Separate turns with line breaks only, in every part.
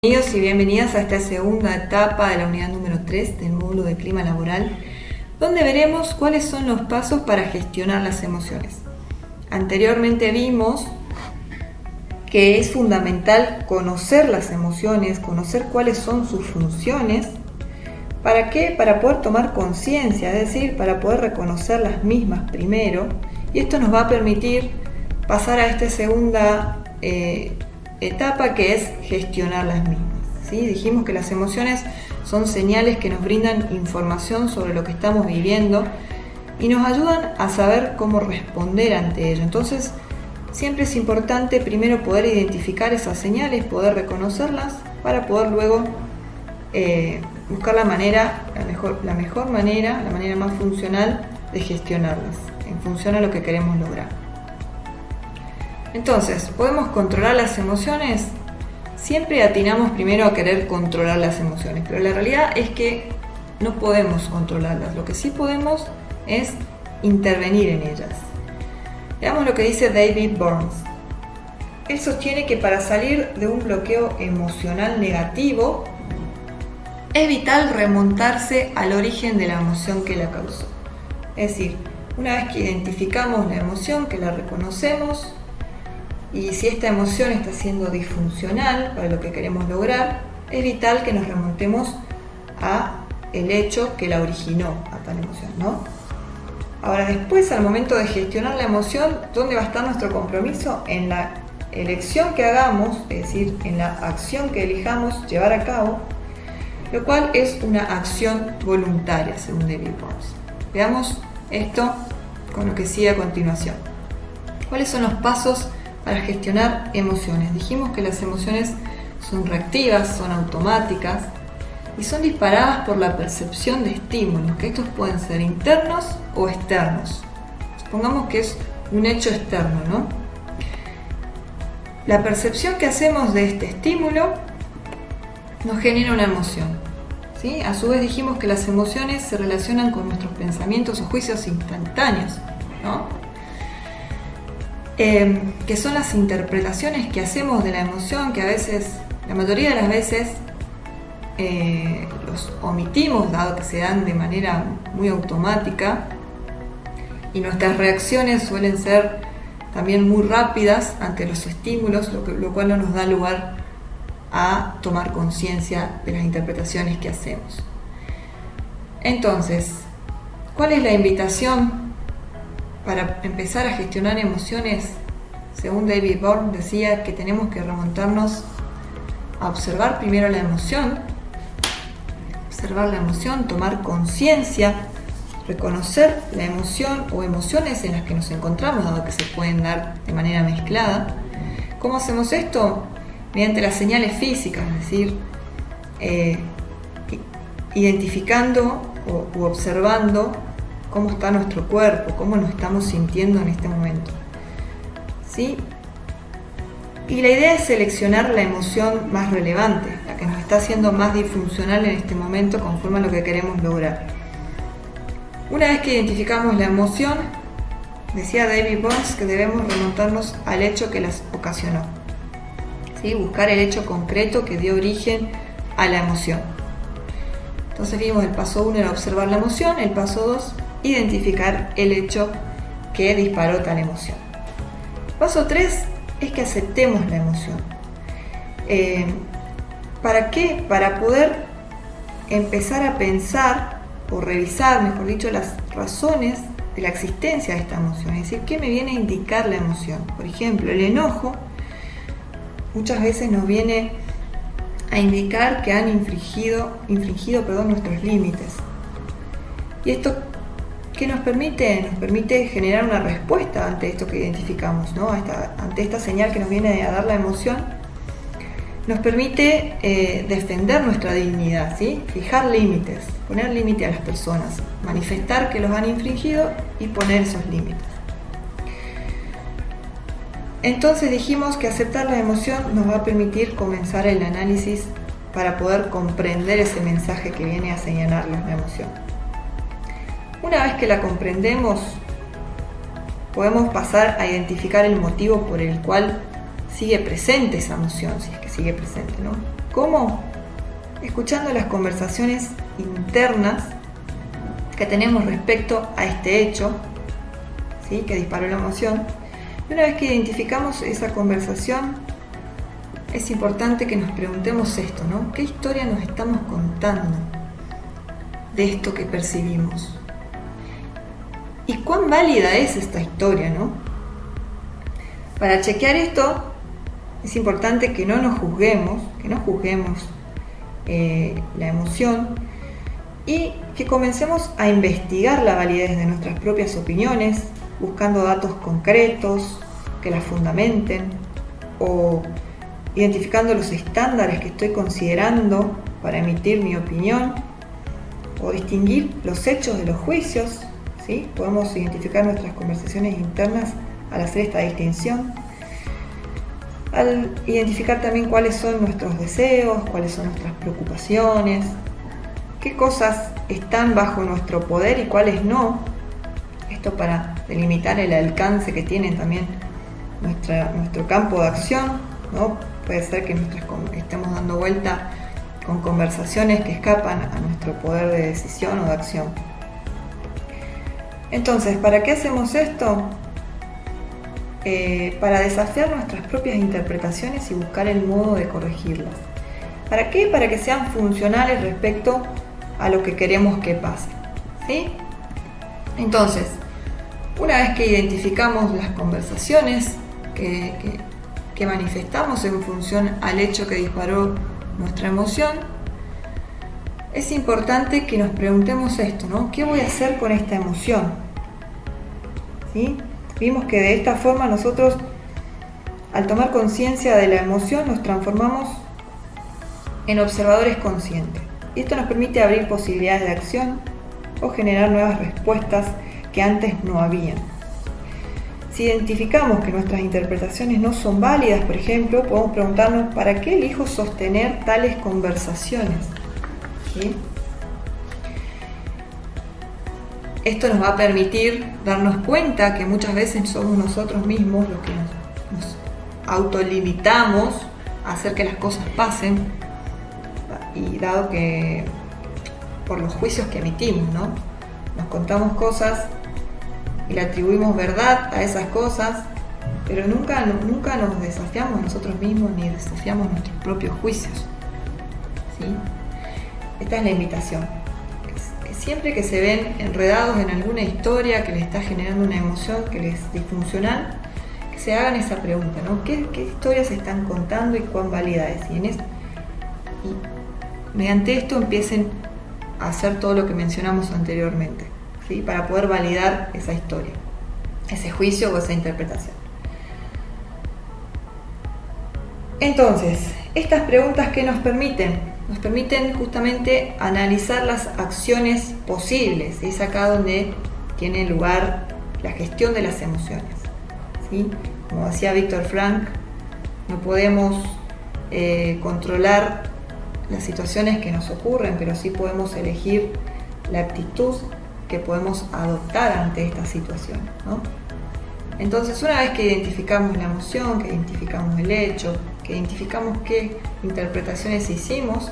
Bienvenidos y bienvenidas a esta segunda etapa de la unidad número 3 del módulo de clima laboral, donde veremos cuáles son los pasos para gestionar las emociones. Anteriormente vimos que es fundamental conocer las emociones, conocer cuáles son sus funciones. ¿Para qué? Para poder tomar conciencia, es decir, para poder reconocer las mismas primero, y esto nos va a permitir pasar a esta segunda etapa, que es gestionar las mismas. ¿Sí? Dijimos que las emociones son señales que nos brindan información sobre lo que estamos viviendo y nos ayudan a saber cómo responder ante ello. Entonces, siempre es importante primero poder identificar esas señales, poder reconocerlas, para poder luego buscar la mejor manera, la manera más funcional de gestionarlas, en función a lo que queremos lograr. Entonces, ¿podemos controlar las emociones? Siempre atinamos primero a querer controlar las emociones, pero la realidad es que no podemos controlarlas. Lo que sí podemos es intervenir en ellas. Veamos lo que dice David Burns. Él sostiene que para salir de un bloqueo emocional negativo, es vital remontarse al origen de la emoción que la causó. Es decir, una vez que identificamos la emoción, que la reconocemos, y si esta emoción está siendo disfuncional para lo que queremos lograr, es vital que nos remontemos a el hecho que la originó a tal emoción, ¿no? Ahora, después, al momento de gestionar la emoción, ¿dónde va a estar nuestro compromiso? En la elección que hagamos, es decir, en la acción que elijamos llevar a cabo, lo cual es una acción voluntaria, según David Burns. Veamos esto con lo que sigue a continuación. ¿Cuáles son los pasos para gestionar emociones? Dijimos que las emociones son reactivas, son automáticas y son disparadas por la percepción de estímulos, que estos pueden ser internos o externos. Supongamos que es un hecho externo, ¿no? La percepción que hacemos de este estímulo nos genera una emoción, ¿sí? A su vez dijimos que las emociones se relacionan con nuestros pensamientos o juicios instantáneos, ¿no? Que son las interpretaciones que hacemos de la emoción, que a veces, la mayoría de las veces, los omitimos, dado que se dan de manera muy automática, y nuestras reacciones suelen ser también muy rápidas ante los estímulos, lo cual no nos da lugar a tomar conciencia de las interpretaciones que hacemos. Entonces, ¿cuál es la invitación para empezar a gestionar emociones? Según David Burns, decía que tenemos que remontarnos a observar primero la emoción, tomar conciencia, reconocer la emoción o emociones en las que nos encontramos, dado que se pueden dar de manera mezclada. ¿Cómo hacemos esto? Mediante las señales físicas, es decir, identificando u observando cómo está nuestro cuerpo, cómo nos estamos sintiendo en este momento, ¿sí? Y la idea es seleccionar la emoción más relevante, la que nos está haciendo más disfuncional en este momento conforme a lo que queremos lograr. Una vez que identificamos la emoción, decía David Burns que debemos remontarnos al hecho que las ocasionó, ¿sí? Buscar el hecho concreto que dio origen a la emoción. Entonces vimos, el paso 1 era observar la emoción, el paso 2, identificar el hecho que disparó tal emoción. Paso 3 es que aceptemos la emoción. ¿Para qué? Para poder empezar a pensar o revisar, mejor dicho, las razones de la existencia de esta emoción. Es decir, ¿qué me viene a indicar la emoción? Por ejemplo, el enojo muchas veces nos viene a indicar que han infringido nuestros límites. Y esto, ¿qué nos permite? Nos permite generar una respuesta ante esto que identificamos, ¿no? Ante esta señal que nos viene a dar la emoción. Nos permite defender nuestra dignidad, ¿sí? Fijar límites, poner límite a las personas, manifestar que los han infringido y poner esos límites. Entonces dijimos que aceptar la emoción nos va a permitir comenzar el análisis para poder comprender ese mensaje que viene a señalarnos la emoción. Una vez que la comprendemos, podemos pasar a identificar el motivo por el cual sigue presente esa emoción, si es que sigue presente, ¿no? ¿Cómo? Escuchando las conversaciones internas que tenemos respecto a este hecho, ¿sí?, que disparó la emoción. Y una vez que identificamos esa conversación, es importante que nos preguntemos esto, ¿no? ¿Qué historia nos estamos contando de esto que percibimos? ¿Y cuán válida es esta historia, no? Para chequear esto, es importante que no nos juzguemos, la emoción, y que comencemos a investigar la validez de nuestras propias opiniones, buscando datos concretos que las fundamenten, o identificando los estándares que estoy considerando para emitir mi opinión, o distinguir los hechos de los juicios, ¿sí? Podemos identificar nuestras conversaciones internas al hacer esta distinción, al identificar también cuáles son nuestros deseos, cuáles son nuestras preocupaciones, qué cosas están bajo nuestro poder y cuáles no. Esto para delimitar el alcance que tiene también nuestro campo de acción, ¿no? Puede ser que estemos dando vuelta con conversaciones que escapan a nuestro poder de decisión o de acción. Entonces, ¿para qué hacemos esto? Para desafiar nuestras propias interpretaciones y buscar el modo de corregirlas. ¿Para qué? Para que sean funcionales respecto a lo que queremos que pase, ¿sí? Entonces, una vez que identificamos las conversaciones que manifestamos en función al hecho que disparó nuestra emoción, es importante que nos preguntemos esto, ¿no? ¿Qué voy a hacer con esta emoción? ¿Sí? Vimos que de esta forma nosotros, al tomar conciencia de la emoción, nos transformamos en observadores conscientes. Y esto nos permite abrir posibilidades de acción o generar nuevas respuestas que antes no habían. Si identificamos que nuestras interpretaciones no son válidas, por ejemplo, podemos preguntarnos ¿para qué elijo sostener tales conversaciones? ¿Sí? Esto nos va a permitir darnos cuenta que muchas veces somos nosotros mismos los que nos autolimitamos a hacer que las cosas pasen, y dado que por los juicios que emitimos, ¿no? Nos contamos cosas y le atribuimos verdad a esas cosas, pero nunca nos desafiamos a nosotros mismos ni desafiamos nuestros propios juicios, ¿sí? Esta es la invitación. Que siempre que se ven enredados en alguna historia que les está generando una emoción que les es disfuncional, que se hagan esa pregunta, ¿no? ¿Qué historias se están contando y cuán válida es? Y mediante esto empiecen a hacer todo lo que mencionamos anteriormente, ¿sí? Para poder validar esa historia, ese juicio o esa interpretación. Entonces, estas preguntas ¿qué nos permiten? Nos permiten justamente analizar las acciones posibles. Es acá donde tiene lugar la gestión de las emociones, ¿sí? Como decía Viktor Frankl, no podemos controlar las situaciones que nos ocurren, pero sí podemos elegir la actitud que podemos adoptar ante esta situación, ¿no? Entonces, una vez que identificamos la emoción, que identificamos el hecho, que identificamos qué interpretaciones hicimos,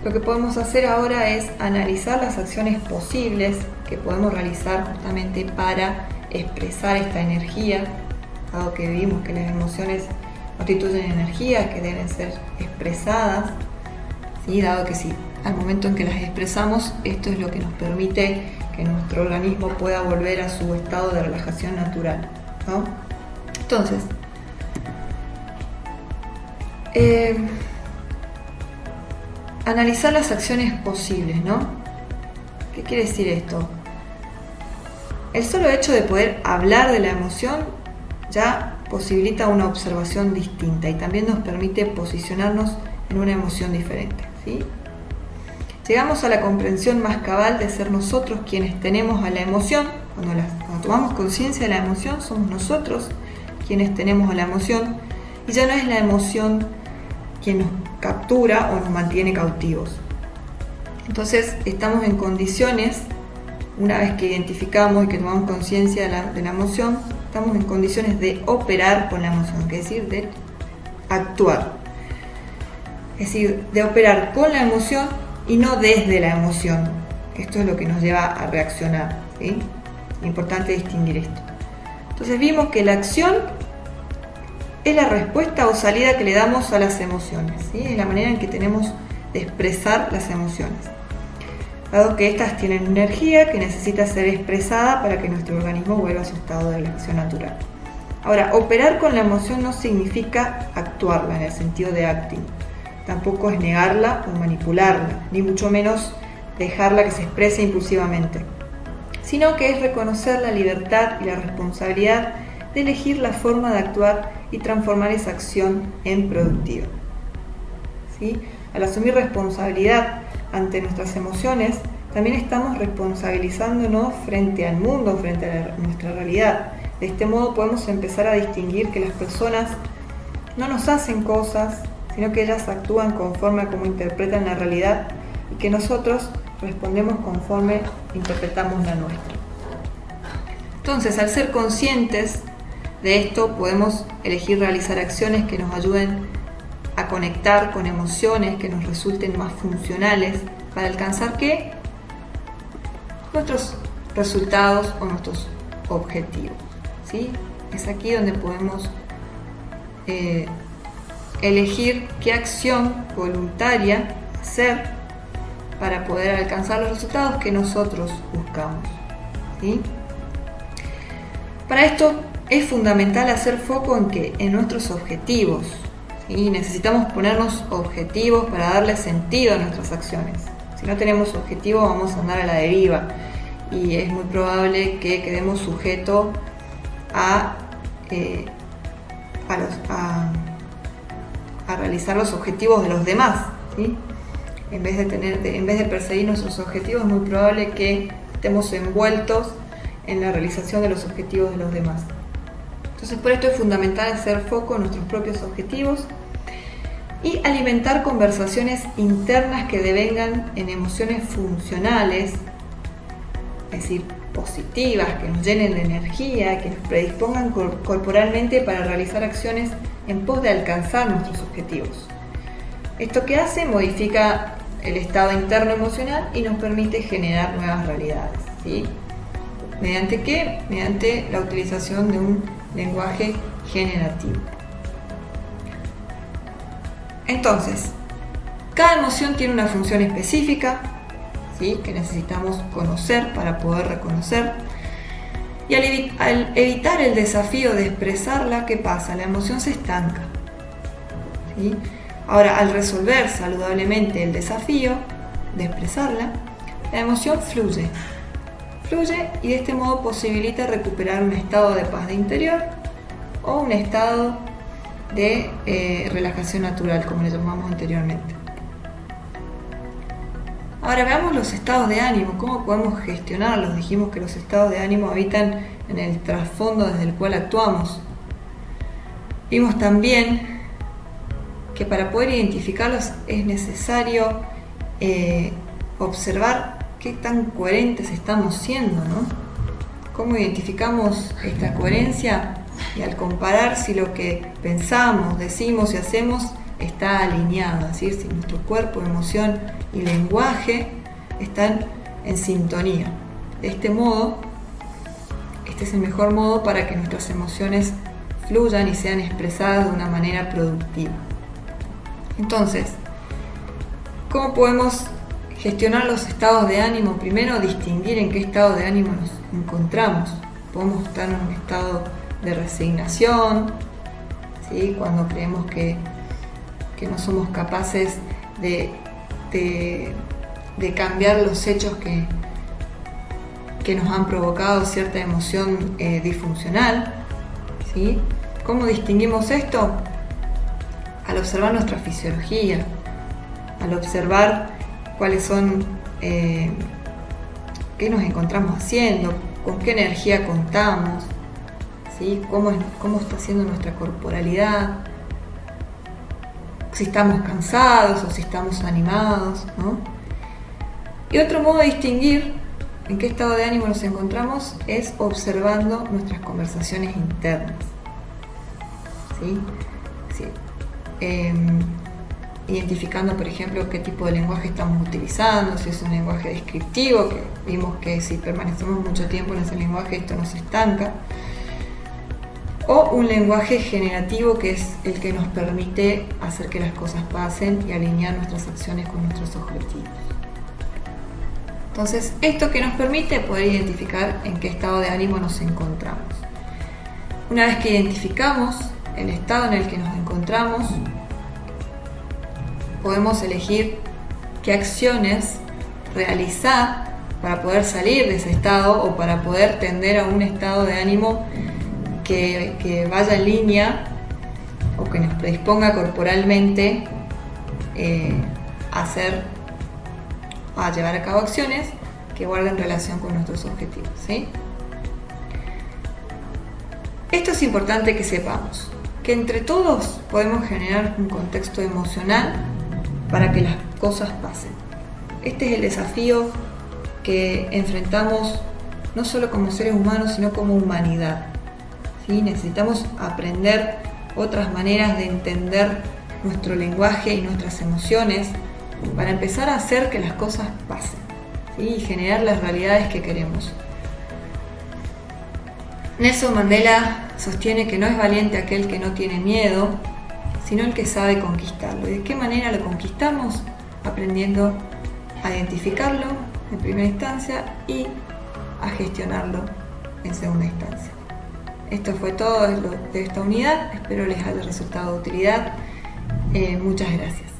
lo que podemos hacer ahora es analizar las acciones posibles que podemos realizar justamente para expresar esta energía, dado que vimos que las emociones constituyen energías que deben ser expresadas, ¿sí? Dado que sí, al momento en que las expresamos, esto es lo que nos permite que nuestro organismo pueda volver a su estado de relajación natural, ¿no? Entonces, analizar las acciones posibles, ¿no? ¿Qué quiere decir esto? El solo hecho de poder hablar de la emoción ya posibilita una observación distinta y también nos permite posicionarnos en una emoción diferente, ¿sí? Llegamos a la comprensión más cabal de ser nosotros quienes tenemos a la emoción. Cuando tomamos conciencia de la emoción, somos nosotros quienes tenemos a la emoción y ya no es la emoción quien nos captura o nos mantiene cautivos. Entonces estamos en condiciones, una vez que identificamos y que tomamos conciencia de la emoción, estamos en condiciones de operar con la emoción, es decir, de actuar. Es decir, de operar con la emoción y no desde la emoción. Esto es lo que nos lleva a reaccionar, ¿sí? Importante distinguir esto. Entonces vimos que la acción es la respuesta o salida que le damos a las emociones, ¿sí? Es la manera en que tenemos de expresar las emociones, dado que estas tienen energía que necesita ser expresada para que nuestro organismo vuelva a su estado de relación natural. Ahora, operar con la emoción no significa actuarla en el sentido de acting. Tampoco es negarla o manipularla, ni mucho menos dejarla que se exprese impulsivamente, sino que es reconocer la libertad y la responsabilidad de elegir la forma de actuar y transformar esa acción en productiva. ¿Sí? Al asumir responsabilidad ante nuestras emociones, también estamos responsabilizándonos frente al mundo, frente a nuestra realidad. De este modo podemos empezar a distinguir que las personas no nos hacen cosas, sino que ellas actúan conforme a cómo interpretan la realidad y que nosotros respondemos conforme interpretamos la nuestra. Entonces, al ser conscientes de esto, podemos elegir realizar acciones que nos ayuden a conectar con emociones que nos resulten más funcionales para alcanzar ¿qué? Nuestros resultados o nuestros objetivos, ¿sí? Es aquí donde podemos elegir qué acción voluntaria hacer para poder alcanzar los resultados que nosotros buscamos, ¿sí? Para esto es fundamental hacer foco en nuestros objetivos, ¿sí? Necesitamos ponernos objetivos para darle sentido a nuestras acciones. Si no tenemos objetivos, vamos a andar a la deriva y es muy probable que quedemos sujetos a realizar los objetivos de los demás, ¿sí? En vez de perseguir nuestros objetivos, es muy probable que estemos envueltos en la realización de los objetivos de los demás. Entonces, por esto es fundamental hacer foco en nuestros propios objetivos y alimentar conversaciones internas que devengan en emociones funcionales, es decir, positivas, que nos llenen de energía, que nos predispongan corporalmente para realizar acciones en pos de alcanzar nuestros objetivos. Esto que hace modifica el estado interno emocional y nos permite generar nuevas realidades, ¿sí? ¿Mediante qué? Mediante la utilización de un lenguaje generativo. Entonces, cada emoción tiene una función específica, ¿sí? Que necesitamos conocer para poder reconocer. Y al evitar el desafío de expresarla, ¿qué pasa? La emoción se estanca, ¿sí? Ahora, al resolver saludablemente el desafío de expresarla, la emoción fluye y de este modo posibilita recuperar un estado de paz de interior o un estado de relajación natural, como le llamamos anteriormente. Ahora veamos los estados de ánimo, cómo podemos gestionarlos. Dijimos que los estados de ánimo habitan en el trasfondo desde el cual actuamos. Vimos también que para poder identificarlos es necesario observar qué tan coherentes estamos siendo, ¿no? ¿Cómo identificamos esta coherencia? Y al comparar si lo que pensamos, decimos y hacemos está alineado, es decir, si nuestro cuerpo, emoción y lenguaje están en sintonía. De este modo, este es el mejor modo para que nuestras emociones fluyan y sean expresadas de una manera productiva. Entonces, ¿cómo podemos gestionar los estados de ánimo? Primero, distinguir en qué estado de ánimo nos encontramos. Podemos estar en un estado de resignación, ¿sí? Cuando creemos que no somos capaces de cambiar los hechos que nos han provocado cierta emoción disfuncional, ¿sí? ¿Cómo distinguimos esto? Al observar nuestra fisiología, al observar cuáles son, qué nos encontramos haciendo, con qué energía contamos, ¿sí? Cómo está siendo nuestra corporalidad, si estamos cansados o si estamos animados, ¿no? Y otro modo de distinguir en qué estado de ánimo nos encontramos es observando nuestras conversaciones internas, ¿sí? Sí. identificando, por ejemplo, qué tipo de lenguaje estamos utilizando, si es un lenguaje descriptivo, que vimos que si permanecemos mucho tiempo en ese lenguaje esto nos estanca, o un lenguaje generativo, que es el que nos permite hacer que las cosas pasen y alinear nuestras acciones con nuestros objetivos. Entonces, esto que nos permite poder identificar en qué estado de ánimo nos encontramos. Una vez que identificamos el estado en el que nos encontramos, podemos elegir qué acciones realizar para poder salir de ese estado o para poder tender a un estado de ánimo que vaya en línea o que nos predisponga corporalmente a llevar a cabo acciones que guarden relación con nuestros objetivos, ¿sí? Esto es importante que sepamos, que entre todos podemos generar un contexto emocional para que las cosas pasen. Este es el desafío que enfrentamos no solo como seres humanos, sino como humanidad, ¿sí? Necesitamos aprender otras maneras de entender nuestro lenguaje y nuestras emociones para empezar a hacer que las cosas pasen, ¿sí? Y generar las realidades que queremos. Nelson Mandela sostiene que no es valiente aquel que no tiene miedo, sino el que sabe conquistarlo. ¿Y de qué manera lo conquistamos? Aprendiendo a identificarlo en primera instancia y a gestionarlo en segunda instancia. Esto fue todo de esta unidad, espero les haya resultado de utilidad. Muchas gracias.